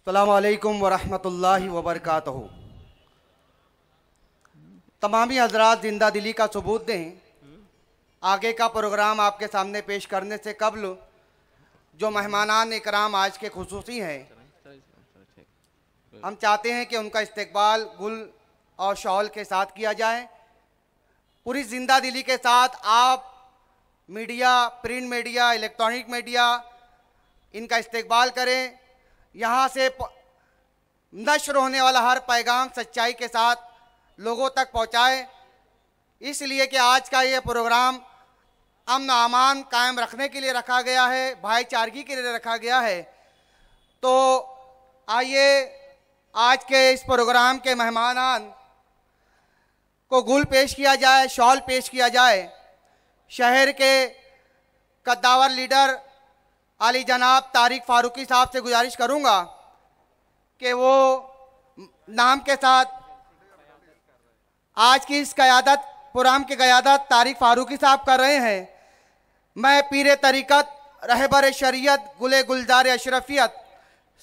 अस्सलामुअलैकुम वरहमतुल्लाहि वबरकातुहू। तमामी हजरात जिंदा दिली का सबूत दें। आगे का प्रोग्राम आपके सामने पेश करने से कबल जो मेहमानान इकराम आज के खुसूसी हैं, हम चाहते हैं कि उनका इस्तकबाल गुल और शॉल के साथ किया जाए। पूरी जिंदा दिली के साथ आप media, print media, electronic media इनका इस्तकबाल करें। यहाँ से नश्र होने वाला हर पैगाम सच्चाई के साथ लोगों तक पहुँचाए, इसलिए कि आज का ये प्रोग्राम अमन अमान कायम रखने के लिए रखा गया है, भाईचारगी के लिए रखा गया है। तो आइए आज के इस प्रोग्राम के मेहमानान को गुल पेश किया जाए, शॉल पेश किया जाए। शहर के कद्दावर लीडर आली जनाब तारिक फारूकी साहब से गुजारिश करूंगा कि वो नाम के साथ आज की इस क़यादत प्रोग्राम की क़यादत तारिक फारूकी साहब कर रहे हैं। मैं पीर तरीक़त रहबर शरीयत गुले गुलजार अशरफियत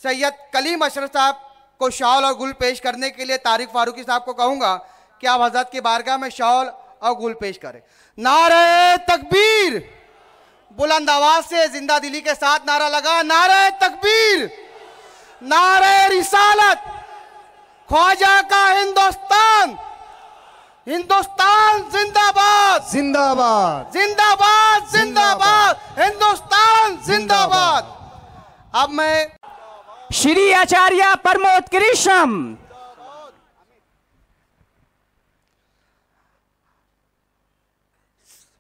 सैयद कलीम अशरफ साहब को शॉल और गुल पेश करने के लिए तारिक फारूकी साहब को कहूँगा कि आप हज़रत की बारगाह में शॉल और गुल पेश करें। नारे तकबीर, बुलंद आवाज से जिंदा दिली के साथ नारा लगा, नारे तकबीर, नारे रिसालत, ख्वाजा का हिंदुस्तान, हिंदुस्तान जिंदाबाद, जिंदाबाद, जिंदाबाद, जिंदाबाद, हिंदुस्तान जिंदाबाद। अब मैं श्री आचार्य प्रमोद कृष्ण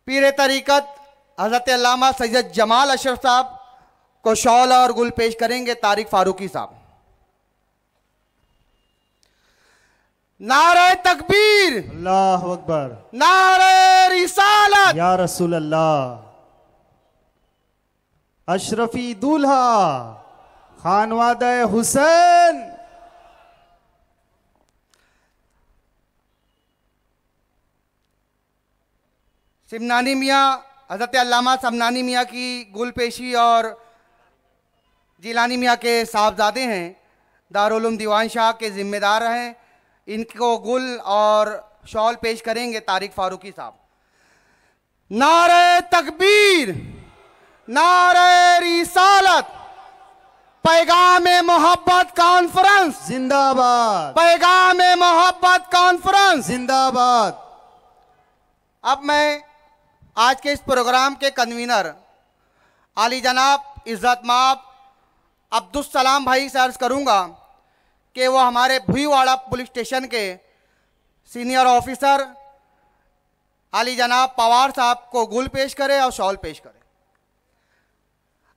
पीर तरीक़त हज़रत अल्लामा सैयद जमाल अशरफ साहब को शॉल और गुल पेश करेंगे तारिक फारूकी साहब। नारे तकबीर, अल्लाह अकबर, नारे रिसालत, या रसूल अल्लाह, अशरफी दूल्हा खानवादा हुसैन। सिमनानी मियाँ हज़रत अल्लामा समनानी मियाँ की गुल पेशी और जिलानी मियाँ के साहबजादे हैं, दारुल उलूम दीवान शाह के ज़िम्मेदार हैं। इनको गुल और शॉल पेश करेंगे तारिक फारूकी साहब। नारे तकबीर, नारे रिसालत, पैगाम मोहब्बत कॉन्फ्रेंस जिंदाबाद, पैगाम मोहब्बत कॉन्फ्रेंस जिंदाबाद। अब मैं आज के इस प्रोग्राम के कन्वीनर आली जनाब इज़्ज़त माब अब्दुल सलाम भाई से अर्ज़ करूँगा कि वो हमारे भुईवाड़ा पुलिस स्टेशन के सीनियर ऑफिसर आली जनाब पवार साहब को गुल पेश करे और शॉल पेश करे।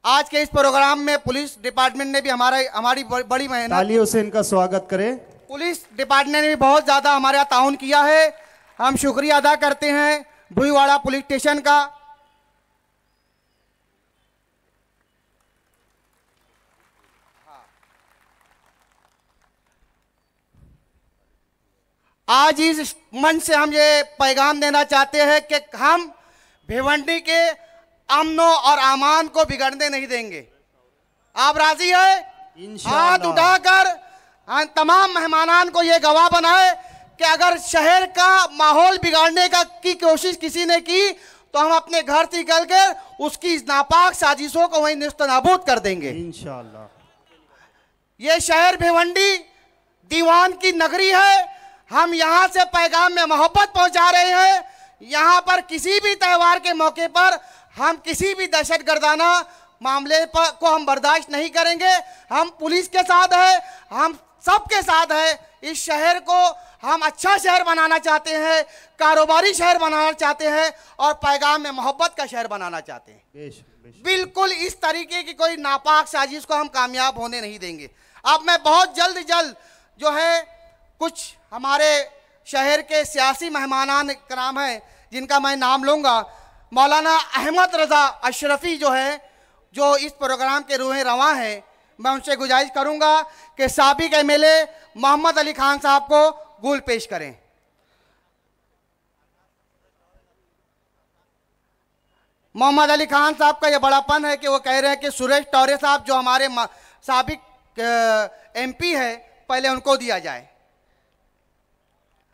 आज के इस प्रोग्राम में पुलिस डिपार्टमेंट ने भी हमारी बड़ी मेहनत, तालियों से इनका स्वागत करें। पुलिस डिपार्टमेंट ने भी बहुत ज़्यादा हमारे यहाँ ताउन किया है। हम शुक्रिया अदा करते हैं भुईवाड़ा पुलिस स्टेशन का। आज इस मंच से हम ये पैगाम देना चाहते हैं कि हम भिवंडी के अमनो और अमान को बिगड़ने नहीं देंगे। आप राजी है? इंशाअल्लाह। हाथ उठाकर तमाम मेहमानान को ये गवाह बनाए कि अगर शहर का माहौल बिगाड़ने की कोशिश किसी ने की तो हम अपने घर से निकल कर उसकी नापाक साजिशों को वहीं नेस्तनाबूद कर देंगे इंशाअल्लाह। ये शहर भिवंडी दीवान की नगरी है। हम यहाँ से पैगाम में मोहब्बत पहुँचा रहे हैं। यहाँ पर किसी भी त्यौहार के मौके पर हम किसी भी दहशतगर्दाना मामले पर को हम बर्दाश्त नहीं करेंगे। हम पुलिस के साथ है, हम सबके साथ है। इस शहर को हम अच्छा शहर बनाना चाहते हैं, कारोबारी शहर बनाना चाहते हैं और पैगाम में मोहब्बत का शहर बनाना चाहते हैं। बिल्कुल इस तरीके की कोई नापाक साजिश को हम कामयाब होने नहीं देंगे। अब मैं बहुत जल्द जो है कुछ हमारे शहर के सियासी मेहमानान इकराम हैं जिनका मैं नाम लूँगा। मौलाना अहमद रज़ा अशरफी जो है, जो इस प्रोग्राम के रूह रवां हैं, मैं उनसे गुजारिश करूंगा कि साबिक एमएलए मोहम्मद अली खान साहब को गुल पेश करें। मोहम्मद अली खान साहब का यह बड़ापन है कि वो कह रहे हैं कि सुरेश टौरे साहब जो हमारे साबिक एमपी है, पहले उनको दिया जाए।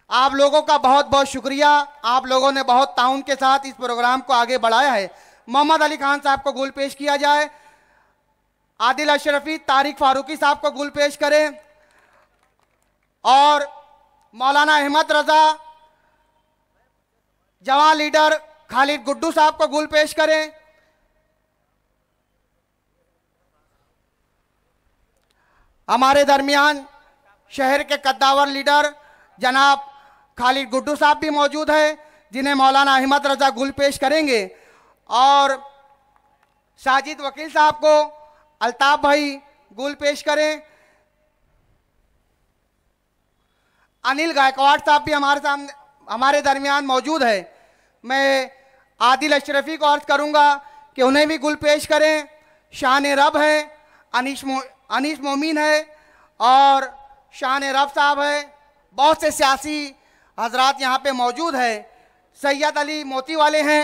आप लोगों का बहुत बहुत शुक्रिया, आप लोगों ने बहुत ताउन के साथ इस प्रोग्राम को आगे बढ़ाया है। मोहम्मद अली खान साहब को गुल पेश किया जाए। आदिल अशरफी, तारिक फारूकी साहब को गुल पेश करें और मौलाना अहमद रजा, जवान लीडर खालिद गुड्डू साहब को गुल पेश करें। हमारे दरमियान शहर के कद्दावर लीडर जनाब खालिद गुड्डू साहब भी मौजूद है, जिन्हें मौलाना अहमद रजा गुल पेश करेंगे। और साजिद वकील साहब को अल्ताफ भाई गुल पेश करें। अनिल गायकवाड़ साहब भी हमारे दरमियान मौजूद है। मैं आदिल अशरफी को अर्ज करूंगा कि उन्हें भी गुल पेश करें। शान रब है, अनीस मोमिन है और शान रब साहब है। बहुत से सियासी हजरात यहाँ पे मौजूद है। सैयद अली मोती वाले हैं।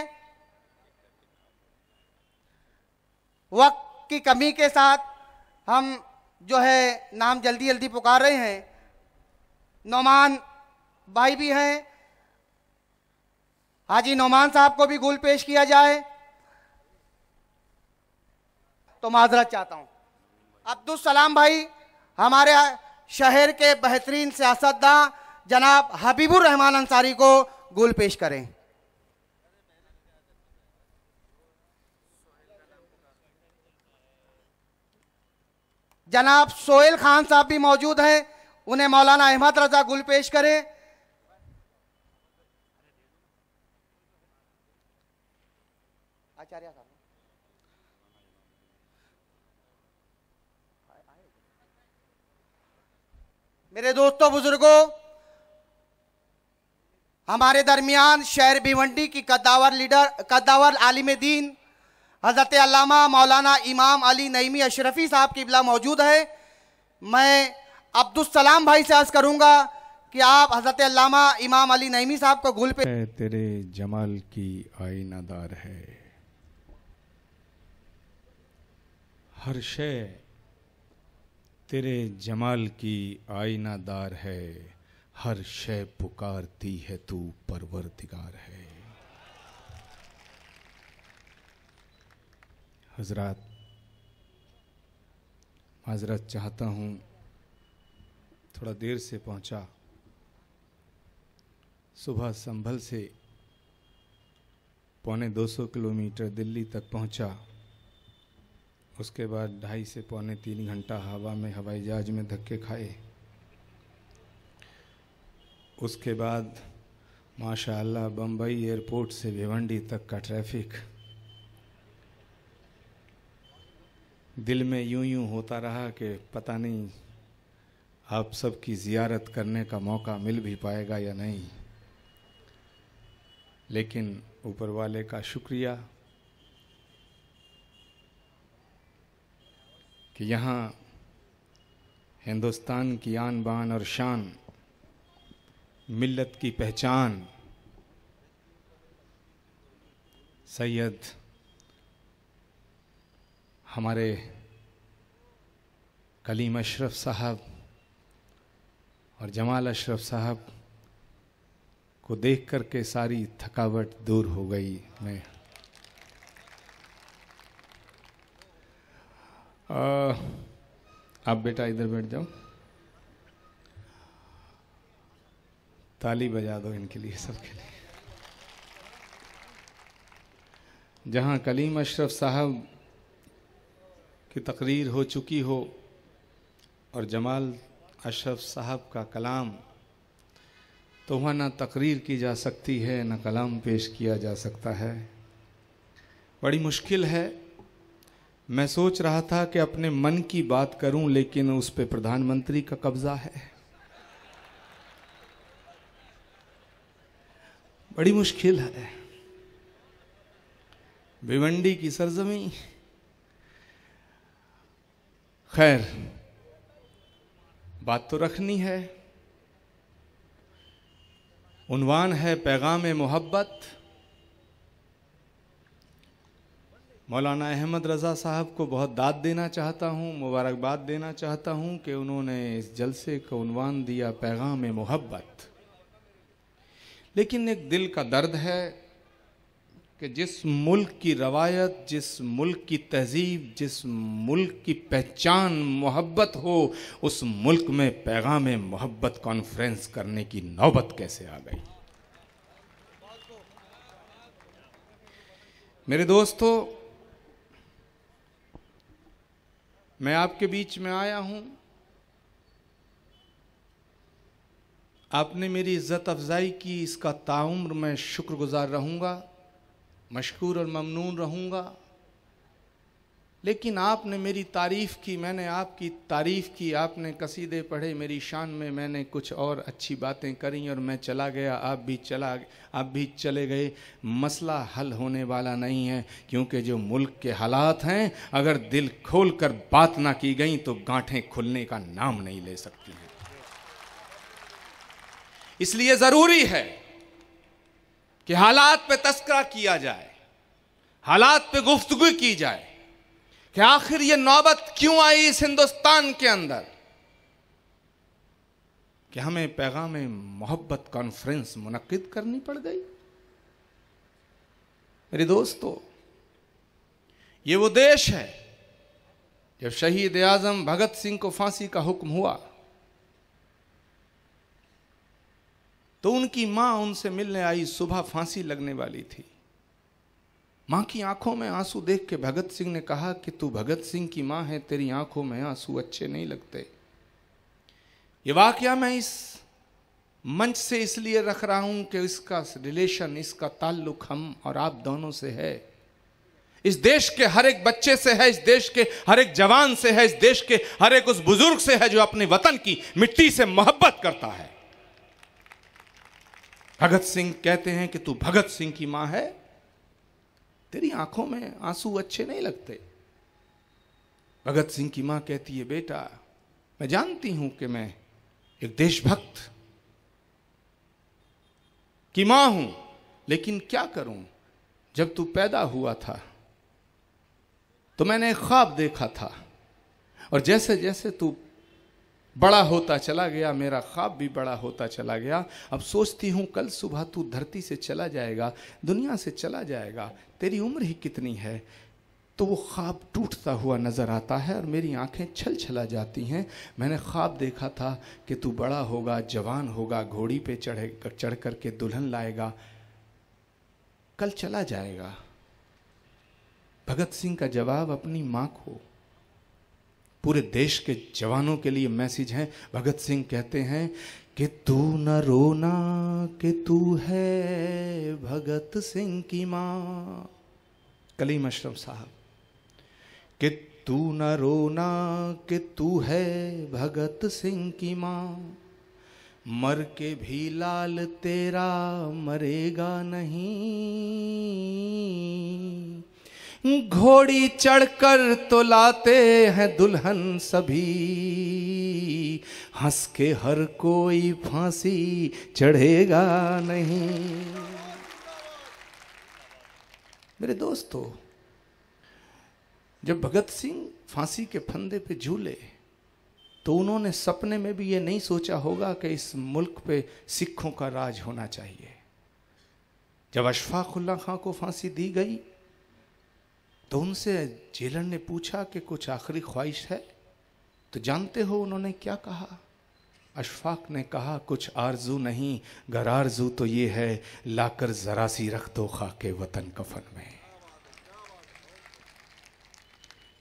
वक्त की कमी के साथ हम जो है नाम जल्दी जल्दी पुकार रहे हैं। नौमान भाई भी हैं, हाजी नौमान साहब को भी गुल पेश किया जाए तो माजरत चाहता हूं। अब्दुल सलाम भाई हमारे शहर के बेहतरीन सियासतदान जनाब हबीबुर रहमान अंसारी को गुल पेश करें। जनाब सोहेल खान साहब भी मौजूद हैं, उन्हें मौलाना अहमद रजा गुल पेश करें। आचार्य साहब, मेरे दोस्तों बुजुर्गों, हमारे दरमियान शहर भिवंडी की कद्दावर आलिम दीन हज़रत अल्लामा मौलाना इमाम अली नईमी अशरफी साहब की बिला मौजूद है। मैं अब्दुल सलाम भाई से अर्ज करूंगा कि आप हज़रत अल्लामा इमाम अली नईमी साहब को गुल पे। तेरे जमाल की आईनादार है, हर शे तेरे जमाल की आईनादार है, हर शे पुकारती है तू परवरदिगार है। हजरात, माजरत चाहता हूँ, थोड़ा देर से पहुँचा। सुबह संभल से 250 किलोमीटर दिल्ली तक पहुँचा। उसके बाद 2.5 से 3 घंटा हवा में हवाई जहाज में धक्के खाए। उसके बाद माशाअल्लाह बम्बई एयरपोर्ट से भिवंडी तक का ट्रैफिक। दिल में यूं होता रहा कि पता नहीं आप सबकी ज़ियारत करने का मौका मिल भी पाएगा या नहीं, लेकिन ऊपर वाले का शुक्रिया कि यहाँ हिंदुस्तान की आन बान और शान, मिल्लत की पहचान सैयद हमारे कलीम अशरफ साहब और जमाल अशरफ साहब को देख कर के सारी थकावट दूर हो गई। मैं आप बेटा इधर बैठ जाओ, ताली बजा दो इनके लिए, सबके लिए। जहाँ कलीम अशरफ साहब की तकरीर हो चुकी हो और जमाल अशरफ साहब का कलाम, तो वहाँ ना तकरीर की जा सकती है ना कलाम पेश किया जा सकता है। बड़ी मुश्किल है। मैं सोच रहा था कि अपने मन की बात करूं, लेकिन उस पे प्रधानमंत्री का कब्जा है। बड़ी मुश्किल है। भिवंडी की सरजमी, खैर बात तो रखनी है। उन्वान है पैगाम मोहब्बत। मौलाना अहमद रज़ा साहब को बहुत दाद देना चाहता हूँ, मुबारकबाद देना चाहता हूँ कि उन्होंने इस जलसे को उन्वान दिया पैगाम मोहब्बत। लेकिन एक दिल का दर्द है कि जिस मुल्क की रवायत, जिस मुल्क की तहजीब, जिस मुल्क की पहचान मोहब्बत हो, उस मुल्क में पैगाम मोहब्बत कॉन्फ्रेंस करने की नौबत कैसे आ गई। मेरे दोस्तों, मैं आपके बीच में आया हूं, आपने मेरी इज्जत अफजाई की, इसका ताउम्र मैं शुक्रगुजार रहूंगा, मशकूर और ममनून रहूंगा। लेकिन आपने मेरी तारीफ की, मैंने आपकी तारीफ की, आपने कसीदे पढ़े मेरी शान में, मैंने कुछ और अच्छी बातें करी और मैं चला गया, आप भी चले गए। मसला हल होने वाला नहीं है, क्योंकि जो मुल्क के हालात हैं, अगर दिल खोल कर बात ना की गई तो गांठें खुलने का नाम नहीं ले सकती हैं। इसलिए जरूरी है कि हालात पे तस्करा किया जाए, हालात पे गुफ्तगू की जाए कि आखिर ये नौबत क्यों आई इस हिंदुस्तान के अंदर कि हमें पैगाम मोहब्बत कॉन्फ्रेंस मुनक्किद करनी पड़ गई। मेरे दोस्तों, ये वो देश है जब शहीद आजम भगत सिंह को फांसी का हुक्म हुआ तो उनकी मां उनसे मिलने आई, सुबह फांसी लगने वाली थी। मां की आंखों में आंसू देख के भगत सिंह ने कहा कि तू भगत सिंह की मां है, तेरी आंखों में आंसू अच्छे नहीं लगते। ये वाकया मैं इस मंच से इसलिए रख रहा हूं कि इसका रिलेशन, इसका ताल्लुक हम और आप दोनों से है, इस देश के हर एक बच्चे से है, इस देश के हर एक जवान से है, इस देश के हर एक उस बुजुर्ग से है जो अपने वतन की मिट्टी से मोहब्बत करता है। भगत सिंह कहते हैं कि तू भगत सिंह की मां है, तेरी आंखों में आंसू अच्छे नहीं लगते। भगत सिंह की मां कहती है, बेटा मैं जानती हूं कि मैं एक देशभक्त की मां हूं, लेकिन क्या करूं, जब तू पैदा हुआ था तो मैंने एक ख्वाब देखा था, और जैसे जैसे तू बड़ा होता चला गया, मेरा ख्वाब भी बड़ा होता चला गया। अब सोचती हूं कल सुबह तू धरती से चला जाएगा, दुनिया से चला जाएगा, तेरी उम्र ही कितनी है। तो वो ख्वाब टूटता हुआ नजर आता है और मेरी आंखें छल छला जाती हैं। मैंने ख्वाब देखा था कि तू बड़ा होगा, जवान होगा, घोड़ी पे चढ़ करके दुल्हन लाएगा, कल चला जाएगा। भगत सिंह का जवाब अपनी मां को, पूरे देश के जवानों के लिए मैसेज है। भगत सिंह कहते हैं कि तू न रोना कि तू है भगत सिंह की मां। कलीम अशरफ साहब, कि तू न रोना कि तू है भगत सिंह की मां, मर के भी लाल तेरा मरेगा नहीं, घोड़ी चढ़कर तो लाते हैं दुल्हन सभी, हंस के हर कोई फांसी चढ़ेगा नहीं। मेरे दोस्तों, जब भगत सिंह फांसी के फंदे पे झूले तो उन्होंने सपने में भी ये नहीं सोचा होगा कि इस मुल्क पे सिखों का राज होना चाहिए। जब अशफाक उल्लाह खां को फांसी दी गई तो उनसे जेलर ने पूछा कि कुछ आखिरी ख्वाहिश है, तो जानते हो उन्होंने क्या कहा? अशफाक ने कहा, कुछ आरजू नहीं, गर आरजू तो ये है, लाकर जरा सी रख दो खाके वतन कफन में।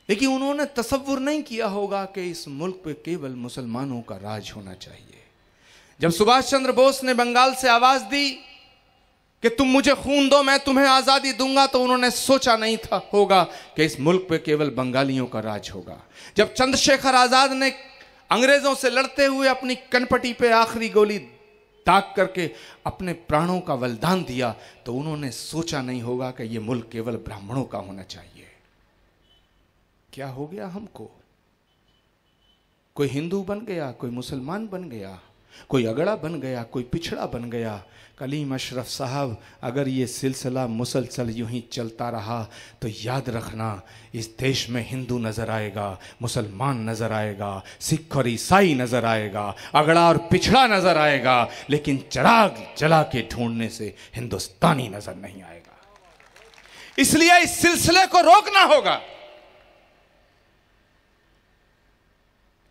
लेकिन उन्होंने तसव्वुर नहीं किया होगा कि इस मुल्क पे केवल मुसलमानों का राज होना चाहिए। जब सुभाष चंद्र बोस ने बंगाल से आवाज दी कि तुम मुझे खून दो मैं तुम्हें आजादी दूंगा, तो उन्होंने सोचा नहीं था होगा कि इस मुल्क पे केवल बंगालियों का राज होगा। जब चंद्रशेखर आजाद ने अंग्रेजों से लड़ते हुए अपनी कनपटी पे आखिरी गोली दाग करके अपने प्राणों का बलिदान दिया, तो उन्होंने सोचा नहीं होगा कि यह मुल्क केवल ब्राह्मणों का होना चाहिए। क्या हो गया हमको? कोई हिंदू बन गया, कोई मुसलमान बन गया, कोई अगड़ा बन गया, कोई पिछड़ा बन गया। कलीम अशरफ साहब, अगर ये सिलसिला मुसलसल यूं ही चलता रहा तो याद रखना, इस देश में हिंदू नज़र आएगा, मुसलमान नज़र आएगा, सिख और ईसाई नज़र आएगा, अगड़ा और पिछड़ा नज़र आएगा, लेकिन चिराग जला के ढूंढने से हिंदुस्तानी नज़र नहीं आएगा। इसलिए इस सिलसिले को रोकना होगा।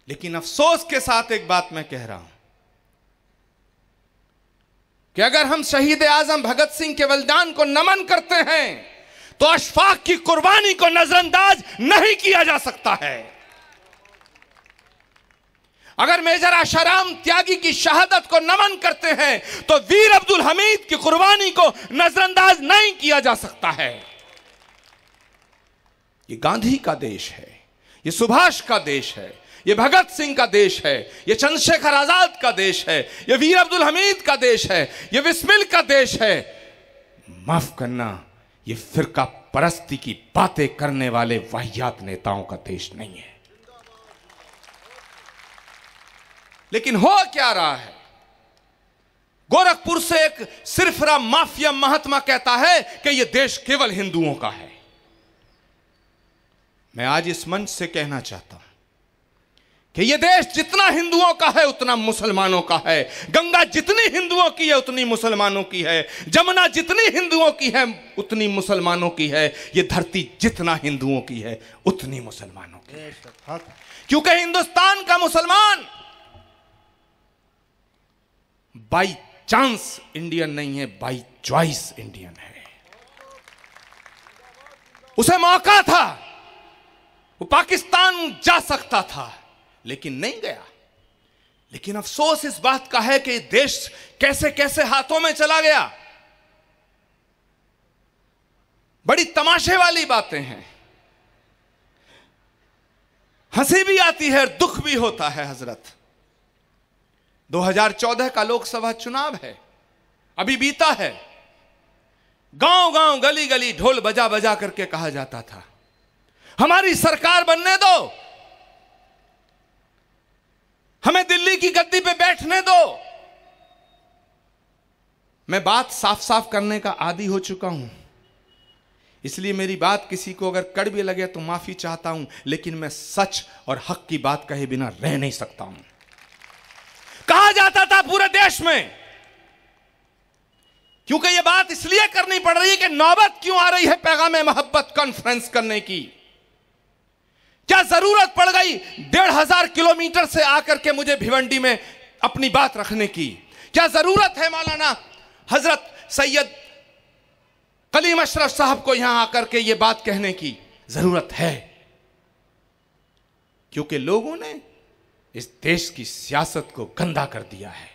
लेकिन अफसोस के साथ एक बात मैं कह रहा हूं कि अगर हम शहीद आजम भगत सिंह के बलिदान को नमन करते हैं तो अशफाक की कुर्बानी को नजरअंदाज नहीं किया जा सकता है। अगर मेजर आशाराम त्यागी की शहादत को नमन करते हैं तो वीर अब्दुल हमीद की कुर्बानी को नजरअंदाज नहीं किया जा सकता है। ये गांधी का देश है, ये सुभाष का देश है, ये भगत सिंह का देश है, ये चंद्रशेखर आजाद का देश है, ये वीर अब्दुल हमीद का देश है, ये बिस्मिल का देश है। माफ करना, ये फिरका परस्ती की बातें करने वाले वाहियात नेताओं का देश नहीं है। लेकिन हो क्या रहा है? गोरखपुर से एक सिरफरा माफिया महात्मा कहता है कि यह देश केवल हिंदुओं का है। मैं आज इस मंच से कहना चाहता हूं कि यह देश जितना हिंदुओं का है उतना मुसलमानों का है। गंगा जितनी हिंदुओं की है उतनी मुसलमानों की है। जमुना जितनी हिंदुओं की है उतनी मुसलमानों की है। यह धरती जितना हिंदुओं की है उतनी मुसलमानों की है। क्योंकि हिंदुस्तान का मुसलमान बाई चांस इंडियन नहीं है, बाई चॉइस इंडियन है। उसे मौका था, वो पाकिस्तान जा सकता था लेकिन नहीं गया। लेकिन अफसोस इस बात का है कि देश कैसे कैसे हाथों में चला गया। बड़ी तमाशे वाली बातें हैं, हंसी भी आती है, दुख भी होता है। हजरत 2014 का लोकसभा चुनाव है, अभी बीता है। गांव गांव गली गली ढोल बजा बजा करके कहा जाता था हमारी सरकार बनने दो, हमें दिल्ली की गद्दी पे बैठने दो। मैं बात साफ साफ करने का आदी हो चुका हूं, इसलिए मेरी बात किसी को अगर कड़वी लगे तो माफी चाहता हूं, लेकिन मैं सच और हक की बात कहे बिना रह नहीं सकता हूं। कहा जाता था पूरे देश में, क्योंकि यह बात इसलिए करनी पड़ रही है कि नौबत क्यों आ रही है पैगाम मोहब्बत कॉन्फ्रेंस करने की। क्या जरूरत पड़ गई 1500 किलोमीटर से आकर के मुझे भिवंडी में अपनी बात रखने की? क्या जरूरत है मौलाना हजरत सैयद कलीम अशरफ साहब को यहां आकर के यह बात कहने की? जरूरत है, क्योंकि लोगों ने इस देश की सियासत को गंदा कर दिया है।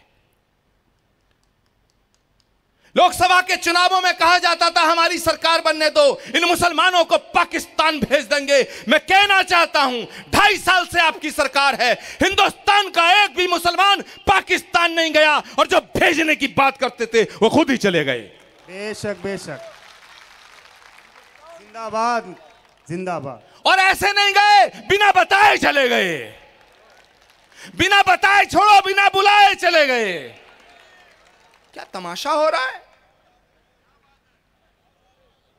लोकसभा के चुनावों में कहा जाता था हमारी सरकार बनने दो, इन मुसलमानों को पाकिस्तान भेज देंगे। मैं कहना चाहता हूं 2.5 साल से आपकी सरकार है, हिंदुस्तान का एक भी मुसलमान पाकिस्तान नहीं गया, और जो भेजने की बात करते थे वो खुद ही चले गए। बेशक बेशक, जिंदाबाद जिंदाबाद। और ऐसे नहीं गए, बिना बताए चले गए, बिना बताए छोड़ो बिना बुलाए चले गए। क्या तमाशा हो रहा है?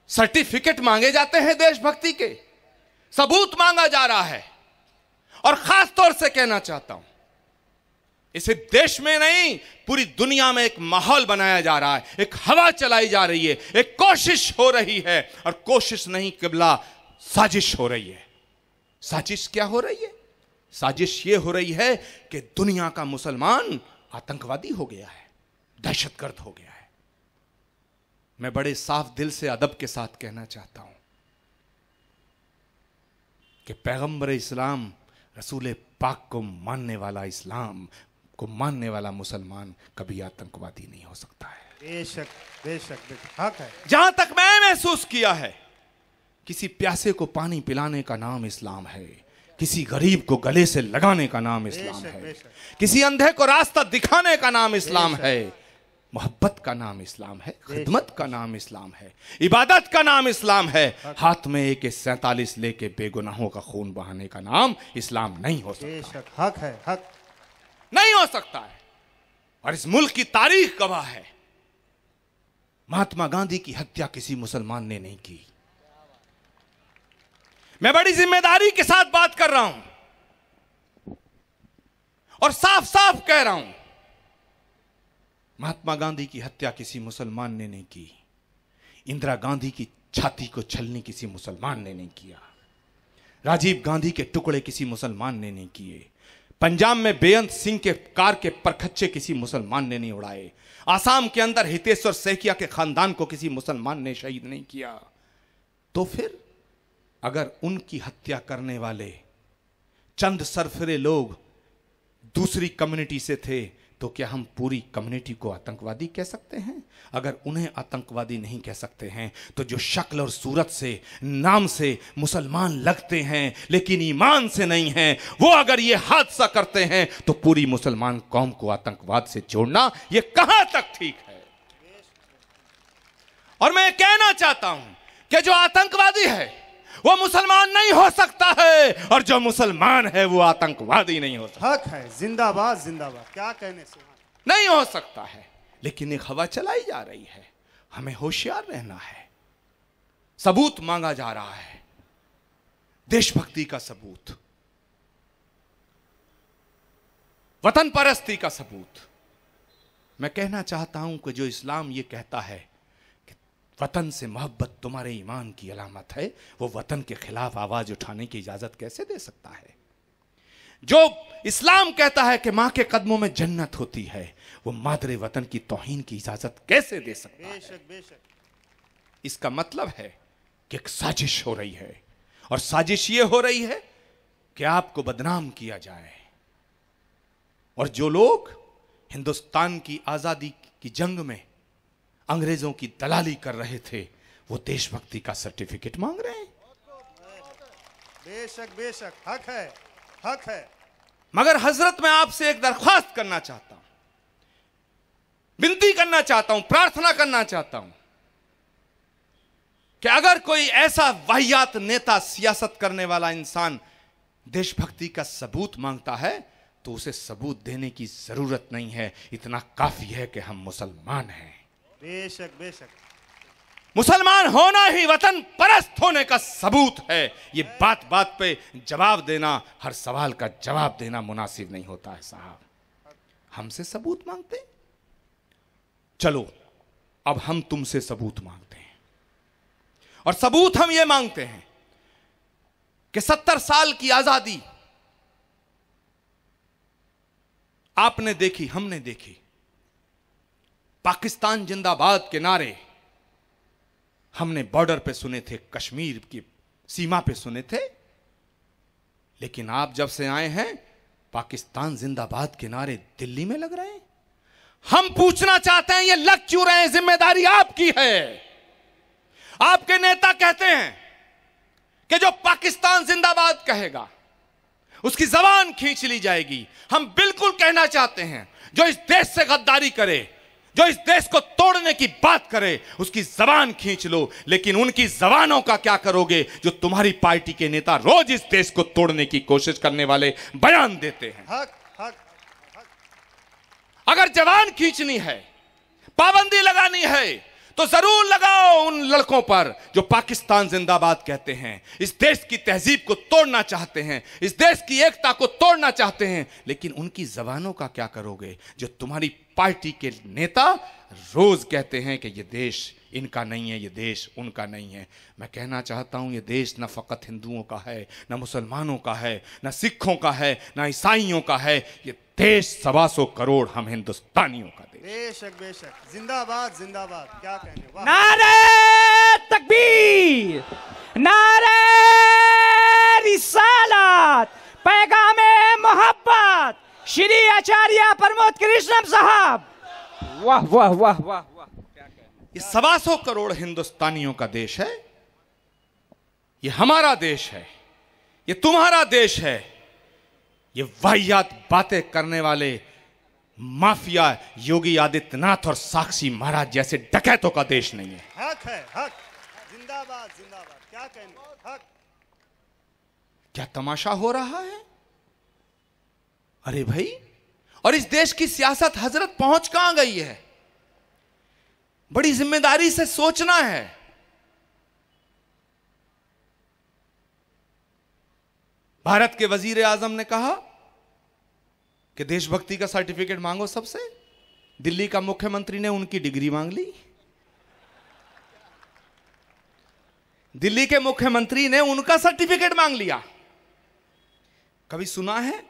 सर्टिफिकेट मांगे जाते हैं देशभक्ति के, सबूत मांगा जा रहा है। और खास तौर से कहना चाहता हूं, इसे देश में नहीं पूरी दुनिया में एक माहौल बनाया जा रहा है, एक हवा चलाई जा रही है, एक कोशिश हो रही है। और कोशिश नहीं किबला, साजिश हो रही है। साजिश क्या हो रही है? साजिश ये हो रही है कि दुनिया का मुसलमान आतंकवादी हो गया है, दहशतगर्द हो गया है। मैं बड़े साफ दिल से अदब के साथ कहना चाहता हूं कि पैगंबर इस्लाम रसूल पाक को मानने वाला, इस्लाम को मानने वाला मुसलमान कभी आतंकवादी नहीं हो सकता है। बेशक बेशक हक है। जहां तक मैं महसूस किया है, किसी प्यासे को पानी पिलाने का नाम इस्लाम है, किसी गरीब को गले से लगाने का नाम इस्लाम है, किसी अंधे को रास्ता दिखाने का नाम इस्लाम है, मोहब्बत का नाम इस्लाम है, खिदमत का नाम इस्लाम है, इबादत का नाम इस्लाम है। हाथ में AK-47 लेके बेगुनाहों का खून बहाने का नाम इस्लाम नहीं हो सकता। हक है, हक नहीं हो सकता है। और इस मुल्क की तारीख गवाह है, महात्मा गांधी की हत्या किसी मुसलमान ने नहीं की। मैं बड़ी जिम्मेदारी के साथ बात कर रहा हूं और साफ साफ कह रहा हूं, महात्मा गांधी की हत्या किसी मुसलमान ने नहीं की। इंदिरा गांधी की छाती को छलनी किसी मुसलमान ने नहीं किया। राजीव गांधी के टुकड़े किसी मुसलमान ने नहीं किए। पंजाब में बेअंत सिंह के कार के परखच्चे किसी मुसलमान ने नहीं उड़ाए। आसाम के अंदर हितेश्वर सैकिया के खानदान को किसी मुसलमान ने शहीद नहीं किया। तो फिर अगर उनकी हत्या करने वाले चंद सरफरे लोग दूसरी कम्युनिटी से थे, तो क्या हम पूरी कम्युनिटी को आतंकवादी कह सकते हैं? अगर उन्हें आतंकवादी नहीं कह सकते हैं, तो जो शक्ल और सूरत से, नाम से मुसलमान लगते हैं लेकिन ईमान से नहीं हैं, वो अगर ये हादसा करते हैं, तो पूरी मुसलमान कौम को आतंकवाद से जोड़ना ये कहां तक ठीक है? और मैं कहना चाहता हूं कि जो आतंकवादी है वो मुसलमान नहीं हो सकता है, और जो मुसलमान है वो आतंकवादी नहीं हो सकता। हक है, जिंदाबाद जिंदाबाद, क्या कहने से नहीं हो सकता है। लेकिन एक हवा चलाई जा रही है, हमें होशियार रहना है। सबूत मांगा जा रहा है, देशभक्ति का सबूत, वतन परस्ती का सबूत। मैं कहना चाहता हूं कि जो इस्लाम ये कहता है वतन से मोहब्बत तुम्हारे ईमान की अलामत है, वो वतन के खिलाफ आवाज उठाने की इजाजत कैसे दे सकता है? जो इस्लाम कहता है कि मां के कदमों में जन्नत होती है, वो मादरे वतन की तौहीन की इजाजत कैसे दे सकता है? बेशक बेशक। इसका मतलब है कि एक साजिश हो रही है, और साजिश ये हो रही है कि आपको बदनाम किया जाए। और जो लोग हिंदुस्तान की आजादी की जंग में अंग्रेजों की दलाली कर रहे थे, वो देशभक्ति का सर्टिफिकेट मांग रहे हैं। बेशक बेशक, हक है, हक है। मगर हजरत, मैं आपसे एक दरख्वास्त करना चाहता हूं, विनती करना चाहता हूं, प्रार्थना करना चाहता हूं कि अगर कोई ऐसा वाहियात नेता, सियासत करने वाला इंसान देशभक्ति का सबूत मांगता है, तो उसे सबूत देने की जरूरत नहीं है। इतना काफी है कि हम मुसलमान हैं। बेशक बेशक। मुसलमान होना ही वतन परस्त होने का सबूत है। ये बात बात पे जवाब देना, हर सवाल का जवाब देना मुनासिब नहीं होता है साहब। हमसे सबूत मांगते हैं, चलो अब हम तुमसे सबूत मांगते हैं। और सबूत हम ये मांगते हैं कि 70 साल की आजादी आपने देखी, हमने देखी। पाकिस्तान जिंदाबाद के नारे हमने बॉर्डर पे सुने थे, कश्मीर की सीमा पे सुने थे। लेकिन आप जब से आए हैं, पाकिस्तान जिंदाबाद के नारे दिल्ली में लग रहे हैं। हम पूछना चाहते हैं, ये लग क्यों रहे हैं? जिम्मेदारी आपकी है। आपके नेता कहते हैं कि जो पाकिस्तान जिंदाबाद कहेगा उसकी जबान खींच ली जाएगी। हम बिल्कुल कहना चाहते हैं, जो इस देश से गद्दारी करे, जो इस देश को तोड़ने की बात करे, उसकी जबान खींच लो। लेकिन उनकी जबानों का क्या करोगे जो तुम्हारी पार्टी के नेता रोज इस देश को तोड़ने की कोशिश करने वाले बयान देते हैं? हक हक हक। अगर जबान खींचनी है, पाबंदी लगानी है, तो जरूर लगाओ उन लड़कों पर जो पाकिस्तान जिंदाबाद कहते हैं, इस देश की तहजीब को तोड़ना चाहते हैं, इस देश की एकता को तोड़ना चाहते हैं। लेकिन उनकी जबानों का क्या करोगे जो तुम्हारी पार्टी के नेता रोज कहते हैं कि ये देश इनका नहीं है, ये देश उनका नहीं है? मैं कहना चाहता हूं, ये देश न फकत हिंदुओं का है, न मुसलमानों का है, न सिखों का है, न ईसाइयों का है। ये देश 125 करोड़ हम हिंदुस्तानियों का देश। बेशक बेशक, जिंदाबाद जिंदाबाद, क्या कहने। वाह। नारे तकबीर, नारे रिसालत, पैगामे मोहब्बत, श्री आचार्य प्रमोद कृष्णम साहब। वाह वाह वाह वाह वाह। ये 125 करोड़ हिंदुस्तानियों का देश है, ये हमारा देश है, ये तुम्हारा देश है। ये वाहियात बातें करने वाले माफिया योगी आदित्यनाथ और साक्षी महाराज जैसे डकैतों का देश नहीं है। हक है, हक। जिंदाबाद जिंदाबाद, क्या कहने। हक। क्या तमाशा हो रहा है? अरे भाई, और इस देश की सियासत हजरत पहुंच कहां गई है? बड़ी जिम्मेदारी से सोचना है। भारत के वजीर आजम ने कहा कि देशभक्ति का सर्टिफिकेट मांगो सबसे। दिल्ली का मुख्यमंत्री ने उनकी डिग्री मांग ली। दिल्ली के मुख्यमंत्री ने उनका सर्टिफिकेट मांग लिया। कभी सुना है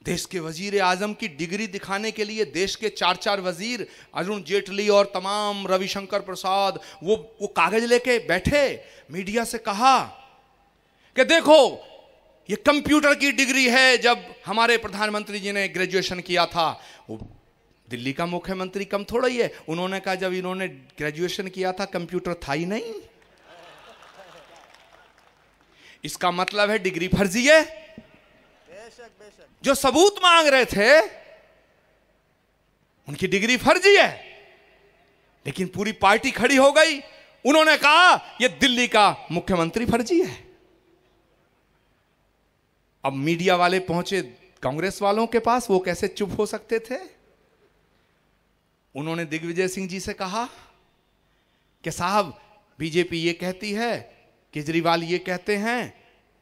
देश के वजीर आजम की डिग्री दिखाने के लिए देश के 4-4 वजीर, अरुण जेटली और तमाम, रविशंकर प्रसाद, वो कागज लेके बैठे, मीडिया से कहा कि देखो ये कंप्यूटर की डिग्री है। जब हमारे प्रधानमंत्री जी ने ग्रेजुएशन किया था, वो दिल्ली का मुख्यमंत्री कम थोड़ा ही है, उन्होंने कहा जब इन्होंने ग्रेजुएशन किया था कंप्यूटर था ही नहीं। इसका मतलब है डिग्री फर्जी है। जो सबूत मांग रहे थे उनकी डिग्री फर्जी है, लेकिन पूरी पार्टी खड़ी हो गई। उन्होंने कहा यह दिल्ली का मुख्यमंत्री फर्जी है। अब मीडिया वाले पहुंचे कांग्रेस वालों के पास, वो कैसे चुप हो सकते थे? उन्होंने दिग्विजय सिंह जी से कहा कि साहब बीजेपी ये कहती है, केजरीवाल ये कहते हैं,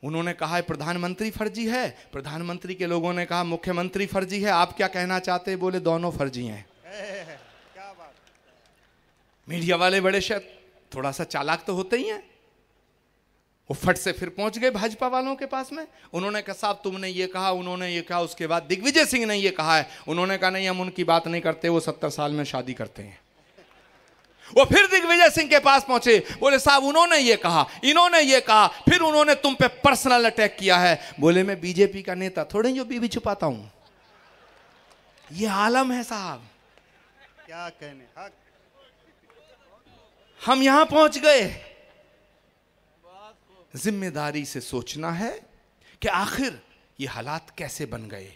उन्होंने कहा है प्रधानमंत्री फर्जी है। प्रधानमंत्री के लोगों ने कहा मुख्यमंत्री फर्जी है, आप क्या कहना चाहते हैं? बोले दोनों फर्जी हैं। क्या बात। मीडिया वाले बड़े शायद थोड़ा सा चालाक तो होते ही हैं। वो फट से फिर पहुंच गए भाजपा वालों के पास में। उन्होंने कहा साहब तुमने ये कहा, उन्होंने ये कहा। उसके बाद दिग्विजय सिंह ने ये कहा है, उन्होंने कहा नहीं हम उनकी बात नहीं करते, वो 70 साल में शादी करते हैं। वो फिर दिग्विजय सिंह के पास पहुंचे, बोले साहब उन्होंने ये कहा, इन्होंने ये कहा, फिर उन्होंने तुम पे पर्सनल अटैक किया है। बोले मैं बीजेपी का नेता थोड़े जो बीवी छुपाता हूं। ये आलम है साहब। क्या कहने, हक। हम यहां पहुंच गए। जिम्मेदारी से सोचना है कि आखिर ये हालात कैसे बन गए।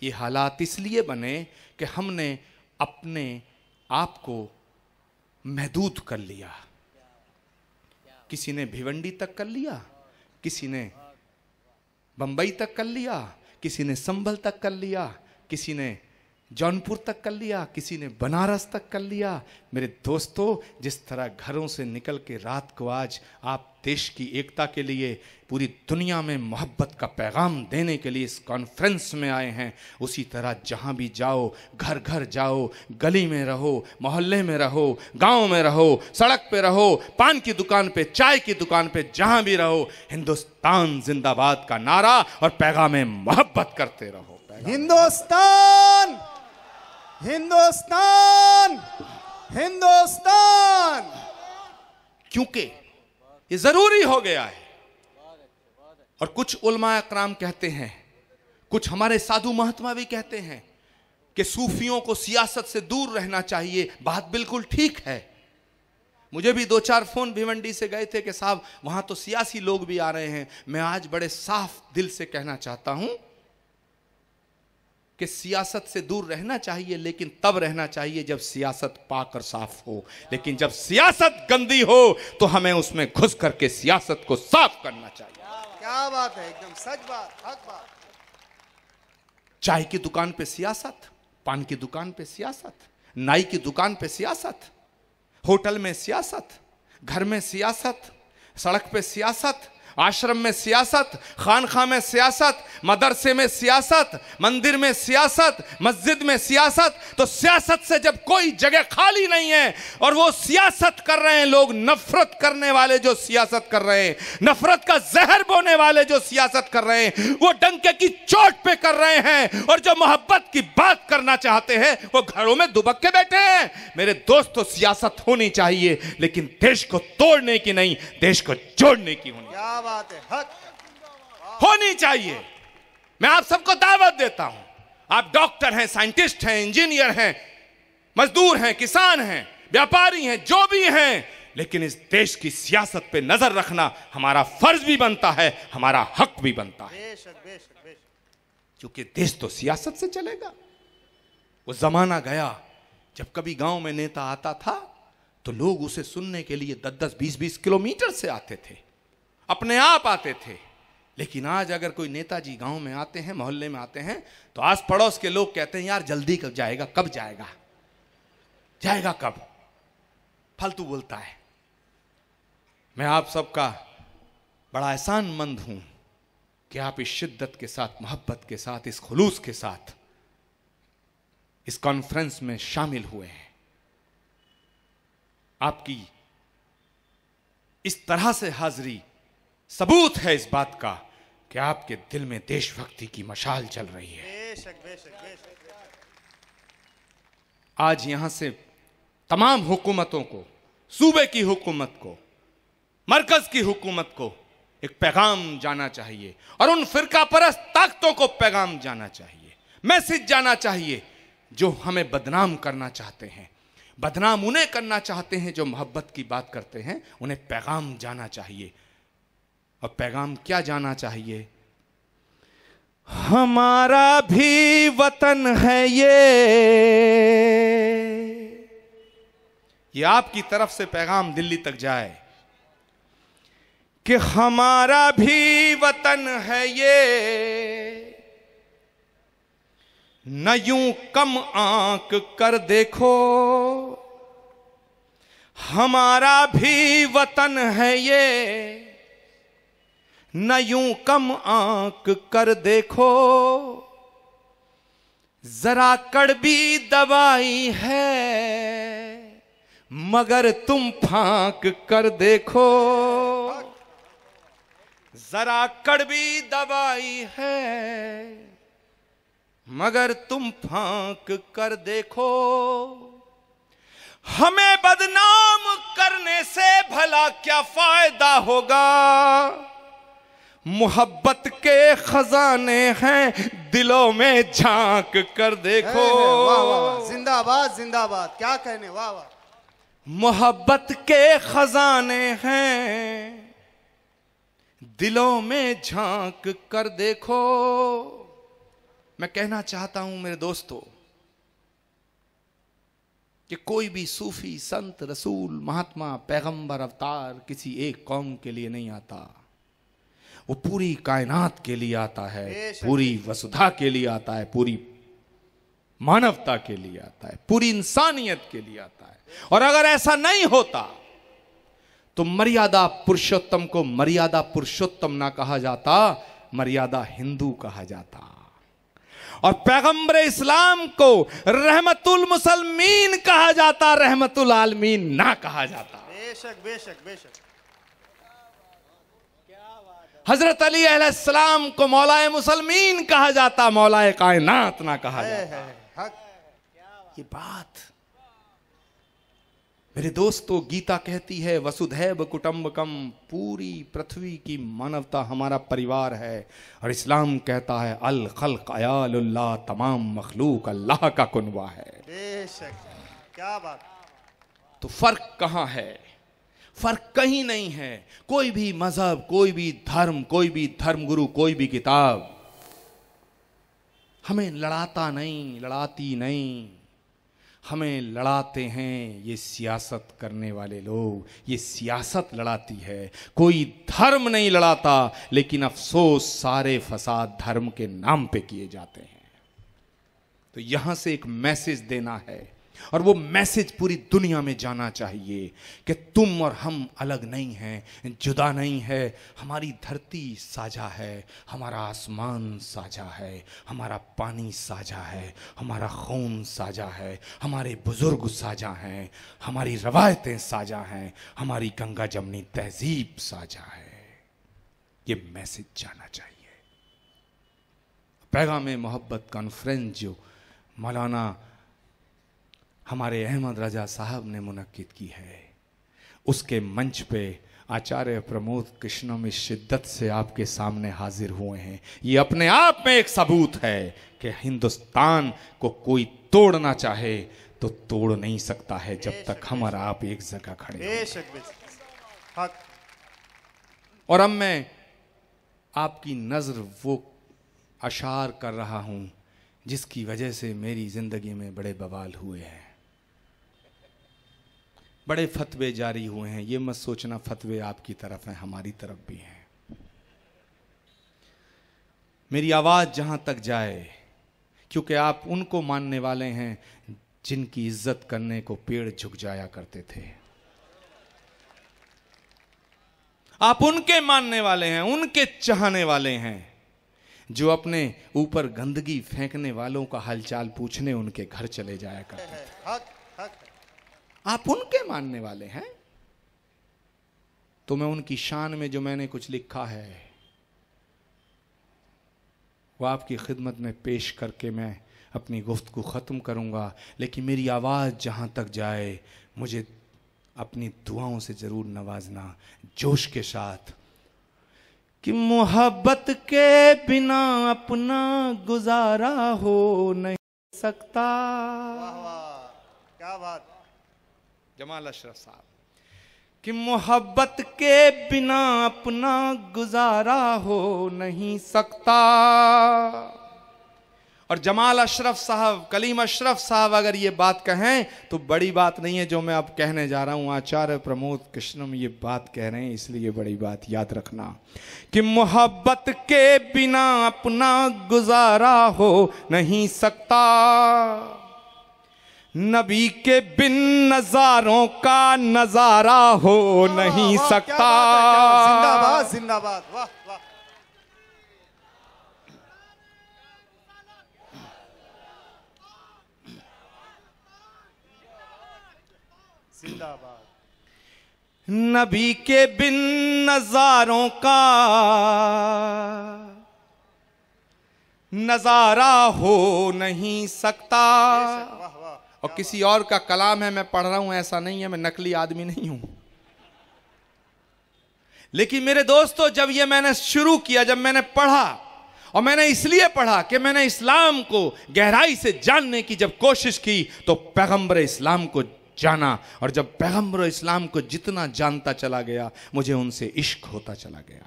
ये हालात इसलिए बने कि हमने अपने आप को महदूद कर लिया। किसी ने भिवंडी तक कर लिया, किसी ने बंबई तक कर लिया, किसी ने संभल तक कर लिया, किसी ने जौनपुर तक कर लिया, किसी ने बनारस तक कर लिया। मेरे दोस्तों, जिस तरह घरों से निकल के रात को आज आप देश की एकता के लिए, पूरी दुनिया में मोहब्बत का पैगाम देने के लिए इस कॉन्फ्रेंस में आए हैं, उसी तरह जहां भी जाओ, घर घर जाओ, गली में रहो, मोहल्ले में रहो, गांव में रहो, सड़क पे रहो, पान की दुकान पे, चाय की दुकान पे, जहां भी रहो, हिंदुस्तान जिंदाबाद का नारा और पैगाम मोहब्बत करते रहो। हिंदुस्तान, हिंदुस्तान, हिंदुस्तान। क्योंकि ये जरूरी हो गया है। और कुछ उलमा अकराम कहते हैं, कुछ हमारे साधु महात्मा भी कहते हैं कि सूफियों को सियासत से दूर रहना चाहिए। बात बिल्कुल ठीक है। मुझे भी 2-4 फोन भिवंडी से गए थे कि साहब वहां तो सियासी लोग भी आ रहे हैं। मैं आज बड़े साफ दिल से कहना चाहता हूं कि सियासत से दूर रहना चाहिए, लेकिन तब रहना चाहिए जब सियासत पाक और साफ हो। लेकिन जब सियासत गंदी हो तो हमें उसमें घुस करके सियासत को साफ करना चाहिए। क्या बात है, एकदम सच बात, हक बात। चाय की दुकान पे सियासत, पान की दुकान पे सियासत, नाई की दुकान पे सियासत, होटल में सियासत, घर में सियासत, सड़क पे सियासत, आश्रम में सियासत, खानखा में सियासत, मदरसे में सियासत, मंदिर में सियासत, मस्जिद में सियासत। तो सियासत से जब कोई जगह खाली नहीं है और वो सियासत कर रहे हैं लोग, नफरत करने वाले जो सियासत कर रहे हैं, नफरत का जहर बोने वाले जो सियासत कर रहे हैं, वो डंके की चोट पे कर रहे हैं। और जो मोहब्बत की बात करना चाहते हैं वो घरों में दुबक के बैठे हैं। मेरे दोस्तों, सियासत होनी चाहिए, लेकिन देश को तोड़ने की नहीं, देश को जोड़ने की होनी। क्या बात है, हक होनी चाहिए। मैं आप सबको दावत देता हूं। आप डॉक्टर हैं, साइंटिस्ट हैं, इंजीनियर हैं, मजदूर हैं, किसान हैं, व्यापारी हैं, जो भी हैं, लेकिन इस देश की सियासत पे नजर रखना हमारा फर्ज भी बनता है, हमारा हक भी बनता है। बेशक, बेशक, बेशक। क्योंकि देश तो सियासत से चलेगा। वो जमाना गया जब कभी गांव में नेता आता था तो लोग उसे सुनने के लिए 10-10, 20-20 किलोमीटर से आते थे, अपने आप आते थे। लेकिन आज अगर कोई नेताजी गांव में आते हैं, मोहल्ले में आते हैं, तो आस पड़ोस के लोग कहते हैं यार जल्दी कब जाएगा, कब जाएगा, जाएगा कब, फालतू बोलता है। मैं आप सबका बड़ा एहसानमंद हूं कि आप इस शिद्दत के साथ, मोहब्बत के साथ, इस खुलूस के साथ इस कॉन्फ्रेंस में शामिल हुए हैं। आपकी इस तरह से हाजिरी सबूत है इस बात का कि आपके दिल में देशभक्ति की मशाल चल रही है। बेशक बेशक बेशक। आज यहां से तमाम हुकूमतों को, सूबे की हुकूमत को, मरकज की हुकूमत को एक पैगाम जाना चाहिए और उन फिरका परस्त ताकतों को पैगाम जाना चाहिए, मैसेज जाना चाहिए जो हमें बदनाम करना चाहते हैं। बदनाम उन्हें करना चाहते हैं जो मोहब्बत की बात करते हैं, उन्हें पैगाम जाना चाहिए। और पैगाम क्या जाना चाहिए? हमारा भी वतन है ये आपकी तरफ से पैगाम दिल्ली तक जाए कि हमारा भी वतन है ये, न यूं कम आंक कर देखो, हमारा भी वतन है ये, न यूं कम आंक कर देखो, जरा कड़वी दवाई है मगर तुम फांक कर देखो, जरा कड़वी दवाई है मगर तुम फांक कर देखो, हमें बदनाम करने से भला क्या फायदा होगा, मोहब्बत के खजाने हैं दिलों में झांक कर देखो। वाह वाह वाह, जिंदाबाद जिंदाबाद, क्या कहने, वाह वाह। मोहब्बत के खजाने हैं दिलों में झांक कर देखो। मैं कहना चाहता हूं मेरे दोस्तों कि कोई भी सूफी, संत, रसूल, महात्मा, पैगंबर, अवतार किसी एक कौम के लिए नहीं आता, वो पूरी कायनात के लिए आता है, पूरी वसुधा के लिए आता है, पूरी मानवता के लिए आता है, पूरी इंसानियत के लिए आता है। और अगर ऐसा नहीं होता तो मर्यादा पुरुषोत्तम को मर्यादा पुरुषोत्तम ना कहा जाता, मर्यादा हिंदू कहा जाता। और पैगंबर इस्लाम को रहमतुल मुसलमीन कहा जाता, रहमतुल आलमीन ना कहा जाता। बेशक बेशक बेशक। हजरत अली अलैहिस्सलाम को मौलाए मुसलमीन कहा जाता, मौलाए कायनात ना कहा जाता। ये बात मेरे दोस्तों, गीता कहती है वसुधैव कुटुंबकम, पूरी पृथ्वी की मानवता हमारा परिवार है। और इस्लाम कहता है अल खल्क अयालुल्लाह, तमाम मखलूक अल्लाह का कुनबा है। बेशक, क्या बात। तो फर्क कहां है? फर्क कहीं नहीं है। कोई भी मजहब, कोई भी धर्म, कोई भी धर्मगुरु, कोई भी किताब हमें लड़ाता नहीं, लड़ाती नहीं। हमें लड़ाते हैं ये सियासत करने वाले लोग, ये सियासत लड़ाती है। कोई धर्म नहीं लड़ाता, लेकिन अफसोस सारे फसाद धर्म के नाम पे किए जाते हैं। तो यहां से एक मैसेज देना है, और वो मैसेज पूरी दुनिया में जाना चाहिए कि तुम और हम अलग नहीं हैं, जुदा नहीं है। हमारी धरती साझा है, हमारा आसमान साझा है, हमारा पानी साझा है, हमारा खून साझा है, हमारे बुजुर्ग साझा हैं, हमारी रवायतें साझा हैं, हमारी गंगा जमनी तहजीब साझा है। ये मैसेज जाना चाहिए। पैगाम मोहब्बत कॉन्फ्रेंस जो मौलाना हमारे अहमद रजा साहब ने मुनक्किद की है, उसके मंच पे आचार्य प्रमोद कृष्णम इस शिद्दत से आपके सामने हाजिर हुए हैं। ये अपने आप में एक सबूत है कि हिंदुस्तान को कोई तोड़ना चाहे तो तोड़ नहीं सकता है जब तक हम और आप एक जगह खड़े हैं। और अब मैं आपकी नजर वो अशार कर रहा हूं जिसकी वजह से मेरी जिंदगी में बड़े बवाल हुए हैं, बड़े फतवे जारी हुए हैं। ये मत सोचना फतवे आपकी तरफ हैं, हमारी तरफ भी हैं। मेरी आवाज जहां तक जाए, क्योंकि आप उनको मानने वाले हैं जिनकी इज्जत करने को पेड़ झुक जाया करते थे। आप उनके मानने वाले हैं, उनके चाहने वाले हैं जो अपने ऊपर गंदगी फेंकने वालों का हालचाल पूछने उनके घर चले जाया करते थे। आप उनके मानने वाले हैं। तो मैं उनकी शान में जो मैंने कुछ लिखा है वो आपकी खिदमत में पेश करके मैं अपनी गुफ्तगू ख़त्म करूंगा। लेकिन मेरी आवाज़ जहां तक जाए, मुझे अपनी दुआओं से ज़रूर नवाजना जोश के साथ कि मोहब्बत के बिना अपना गुजारा हो नहीं सकता। वाह वाह, क्या बात। जमाल अशरफ साहब कि मोहब्बत के बिना अपना गुजारा हो नहीं सकता। और जमाल अशरफ साहब, कलीम अशरफ साहब अगर ये बात कहें तो बड़ी बात नहीं है जो मैं अब कहने जा रहा हूं। आचार्य प्रमोद कृष्णम ये बात कह रहे हैं, इसलिए बड़ी बात याद रखना कि मोहब्बत के बिना अपना गुजारा हो नहीं सकता। नबी के बिन नजारों का नजारा हो नहीं सकता। जिंदाबाद जिंदाबाद, वाह वाह। जिंदाबाद। नबी के बिन नजारों का नजारा हो नहीं सकता। वाह वाह। और किसी और का कलाम है, मैं पढ़ रहा हूं, ऐसा नहीं है, मैं नकली आदमी नहीं हूं। लेकिन मेरे दोस्तों, जब ये मैंने शुरू किया, जब मैंने पढ़ा, और मैंने इसलिए पढ़ा कि मैंने इस्लाम को गहराई से जानने की जब कोशिश की तो पैगंबर इस्लाम को जाना। और जब पैगंबर इस्लाम को जितना जानता चला गया, मुझे उनसे इश्क होता चला गया।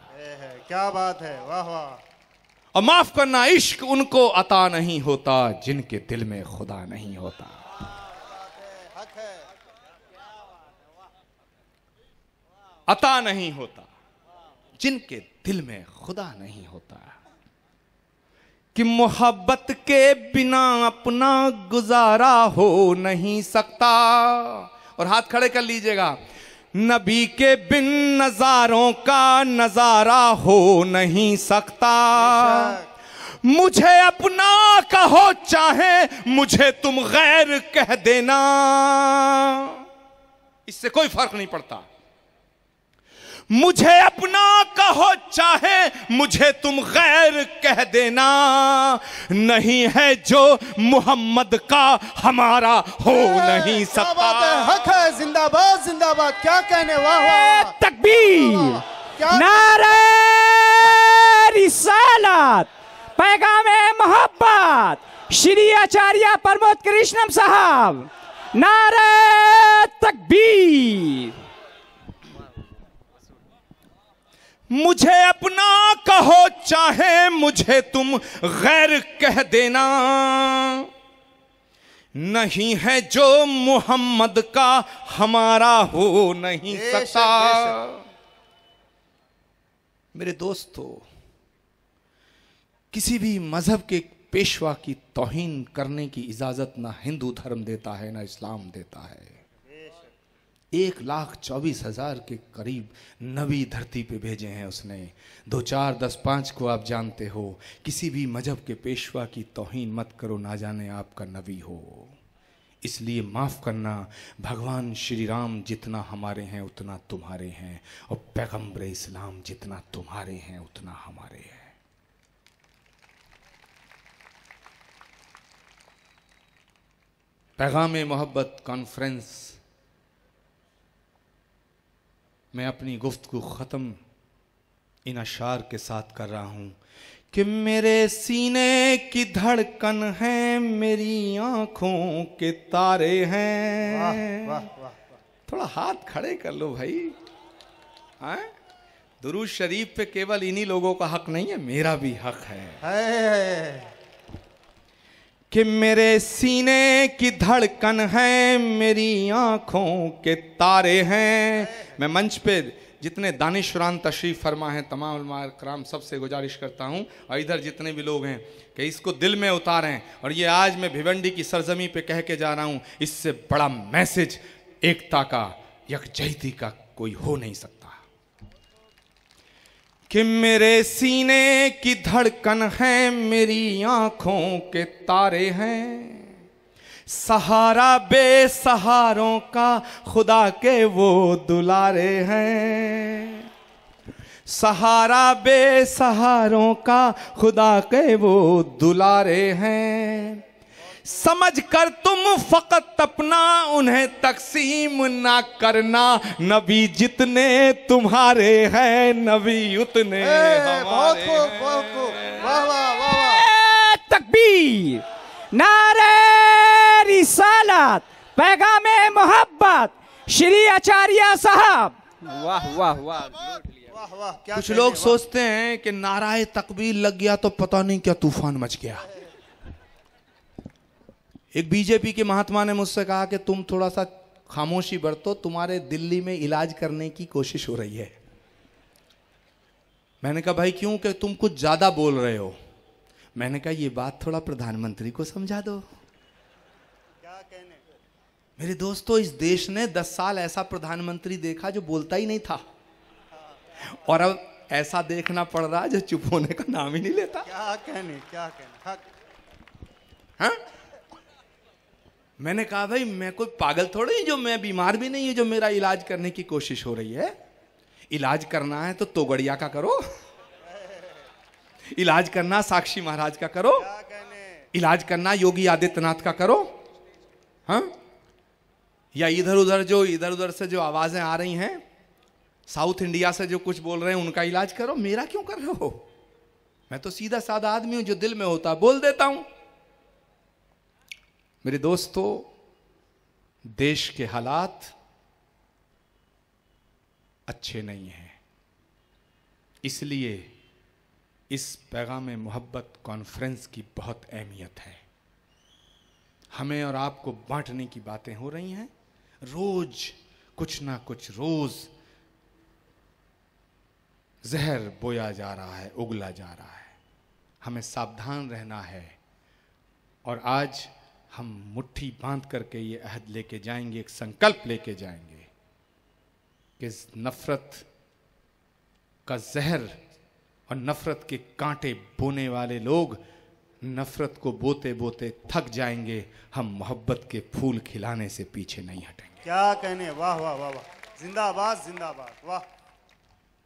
क्या बात है, वाह वाह। और माफ करना, इश्क उनको अता नहीं होता जिनके दिल में खुदा नहीं होता। अता नहीं होता जिनके दिल में खुदा नहीं होता। कि मोहब्बत के बिना अपना गुजारा हो नहीं सकता। और हाथ खड़े कर लीजिएगा। नबी के बिन नजारों का नजारा हो नहीं सकता। मुझे अपना कहो चाहे मुझे तुम गैर कह देना, इससे कोई फर्क नहीं पड़ता। मुझे अपना कहो चाहे मुझे तुम गैर कह देना, नहीं है जो मोहम्मद का हमारा हो नहीं सकता। बात है, हक है, जिंदाबाद जिंदाबाद। क्या कहने, वाह वाह। तकबीर, नारे रिसालत, पैगामे मोहब्बत, श्री आचार्य प्रमोद कृष्णम साहब, नारे तकबीर। मुझे अपना कहो चाहे मुझे तुम गैर कह देना, नहीं है जो मोहम्मद का हमारा हो नहीं सकता। मेरे दोस्तों, किसी भी मजहब के पेशवा की तौहीन करने की इजाजत ना हिंदू धर्म देता है ना इस्लाम देता है। 1,24,000 के करीब नबी धरती पे भेजे हैं उसने। 2, 4, 10, 5 को आप जानते हो। किसी भी मजहब के पेशवा की तौहीन मत करो, ना जाने आपका नबी हो। इसलिए माफ़ करना, भगवान श्री राम जितना हमारे हैं उतना तुम्हारे हैं, और पैगंबर इस्लाम जितना तुम्हारे हैं उतना हमारे हैं। पैगामे मोहब्बत कॉन्फ्रेंस मैं अपनी गुफ्तगू ख़त्म इन अशार के साथ कर रहा हूँ कि मेरे सीने की धड़कन है, मेरी आँखों के तारे हैं। वाह वाह वाह। थोड़ा हाथ खड़े कर लो भाई। हाँ, दुरूद शरीफ पे केवल इन्हीं लोगों का हक नहीं है, मेरा भी हक है। कि मेरे सीने की धड़कन है, मेरी आंखों के तारे हैं। मैं मंच पे जितने दानिशुरान तशरीफ़ फरमा हैं तमाम उलमा कराम सबसे गुजारिश करता हूँ, और इधर जितने भी लोग हैं कि इसको दिल में उतारें। और ये आज मैं भिवंडी की सरजमी पे कह के जा रहा हूँ, इससे बड़ा मैसेज एकता का, यकजहती का कोई हो नहीं सकता। कि मेरे सीने की धड़कन है, मेरी आंखों के तारे हैं, सहारा बेसहारों का खुदा के वो दुलारे हैं, सहारा बेसहारों का खुदा के वो दुलारे हैं। समझ कर तुम फकत अपना उन्हें तकसीम ना करना, नबी जितने तुम्हारे हैं नबी उतने बहुत हमारे खूब, बहुत खूब, वाह वाह वाह वाह। तकबीर, नारे रिसालत, पैगामे मोहब्बत, श्री आचार्य साहब। वाह वाह वाह। वाह वाह, क्या कुछ कहने, लोग वाह। सोचते हैं कि नाराए तकबीर लग गया तो पता नहीं क्या तूफान मच गया। एक बीजेपी के महात्मा ने मुझसे कहा कि तुम थोड़ा सा खामोशी बरतो, तुम्हारे दिल्ली में इलाज करने की कोशिश हो रही है। मैंने कहा भाई क्यों, कि तुम कुछ ज्यादा बोल रहे हो। मैंने कहा ये बात थोड़ा प्रधानमंत्री को समझा दो। क्या कहने। मेरे दोस्तों, इस देश ने 10 साल ऐसा प्रधानमंत्री देखा जो बोलता ही नहीं था, और अब ऐसा देखना पड़ रहा है जो चुप होने का नाम ही नहीं लेता। क्या कहने, क्या कहने, हक। हाँ? मैंने कहा भाई मैं कोई पागल थोड़ी हूं, जो मैं बीमार भी नहीं हूं जो मेरा इलाज करने की कोशिश हो रही है। इलाज करना है तो तोगड़िया का करो, इलाज करना साक्षी महाराज का करो, क्या कहने। इलाज करना योगी आदित्यनाथ का करो। हाँ? या इधर उधर से जो आवाजें आ रही हैं, साउथ इंडिया से जो कुछ बोल रहे हैं उनका इलाज करो। मेरा क्यों कर रहे हो? मैं तो सीधा साधा आदमी हूं, जो दिल में होता बोल देता हूं। मेरे दोस्तों, देश के हालात अच्छे नहीं हैं, इसलिए इस पैगाम मोहब्बत कॉन्फ्रेंस की बहुत अहमियत है। हमें और आपको बांटने की बातें हो रही हैं, रोज कुछ ना कुछ रोज जहर बोया जा रहा है, उगला जा रहा है। हमें सावधान रहना है, और आज हम मुट्ठी बांध करके ये अहद लेके जाएंगे, एक संकल्प लेके जाएंगे कि नफरत का जहर और नफरत के कांटे बोने वाले लोग नफरत को बोते बोते थक जाएंगे, हम मोहब्बत के फूल खिलाने से पीछे नहीं हटेंगे। क्या कहने, वाह वाह वाह वाह, जिंदाबाद जिंदाबाद, वाह।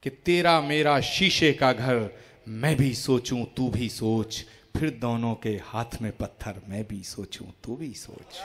कि तेरा मेरा शीशे का घर, मैं भी सोचूं तू भी सोच, फिर दोनों के हाथ में पत्थर, मैं भी सोचूं तू भी सोच।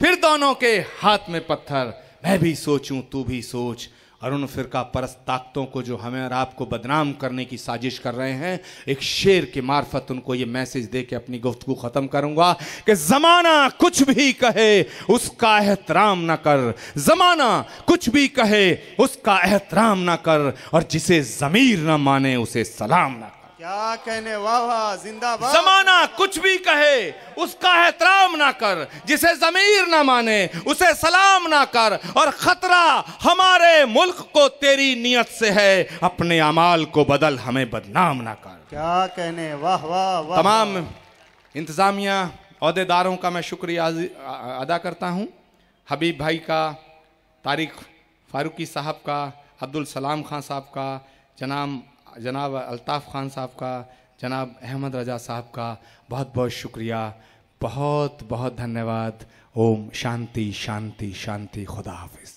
फिर दोनों के हाथ में पत्थर, मैं भी सोचूं तू भी सोच। और उन फिरका परस्त ताकतों को जो हमें और आपको बदनाम करने की साजिश कर रहे हैं, एक शेर के मार्फत उनको ये मैसेज दे के अपनी गुफ्तगू खत्म करूंगा कि जमाना कुछ भी कहे उसका एहतराम ना कर, जमाना कुछ भी कहे उसका एहतराम ना कर, और जिसे जमीर ना माने उसे सलाम ना कर। क्या कहने, वाह वाह, जिंदाबाद। जमाना कुछ भी कहे उसका एहतराम ना कर, जिसे जमीर ना माने उसे सलाम ना कर, और खतरा हमारे मुल्क को तेरी नियत से है, अपने अमाल को बदल हमें बदनाम ना कर। क्या कहने, वाह वाह वाह। तमाम इंतजामिया अहदेदारों का मैं शुक्रिया अदा करता हूँ। हबीब भाई का, तारिक फारूकी साहब का, अब्दुल सलाम खान साहब का, जनाब अल्ताफ़ खान साहब का, जनाब अहमद रजा साहब का बहुत बहुत शुक्रिया, बहुत बहुत धन्यवाद। ओम शांति शांति शांति, खुदा हाफिज़।